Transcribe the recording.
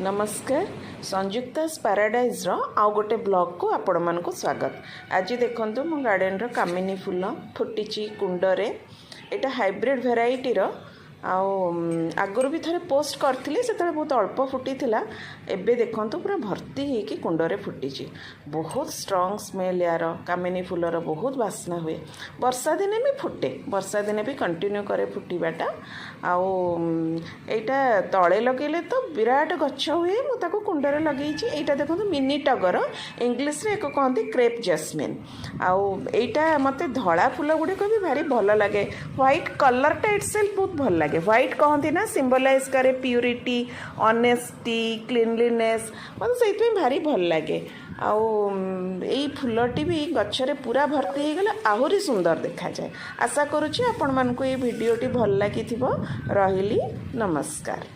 नमस्कार। संयुक्तास पैराडाइज आउ गोटे ब्लॉग को आपण मानक स्वागत। आज देखंतु मो गार्डन रो कामिनी फूल फुटी कुंडरे। एटा हाइब्रिड भेराइटी रो आगुरी भी थे पोस्ट करी से बहुत अल्प फुटी एबे देखंतु पूरा भर्ती होगी कुंडरे फुटी। बहुत स्ट्रॉन्ग स्मेल यार कामिनी फूलर बहुत बास्ना हुए। वर्षा दिने भी फुटे, वर्षा दिने भी कंटिन्यू करे फुटवाटा। आईटा तले लगेले तो विराट गछ हुए। मुझे कुंडरे लगे यहाँ देखो मिनी टगर इंग्लीश रे एक कहते क्रेप जैस्मिन। आईटा मत धड़ा फूल गुड़िक भी भारी भल लगे। व्हाइट कलरटा इटसेल्फ बहुत भल लगे। व्हाइट कहती ना सिंबलाइज करे प्यूरिटी, ऑनेस्टी, क्लीनलीनेस। मतलब से भारी भल लगे। आई फूलटी भी गचरे पूरा भर्ती हो गला आहुरी सुंदर देखा जाए। आशा करुँची आपण मानक ये वीडियोटी भल लगी। रही नमस्कार।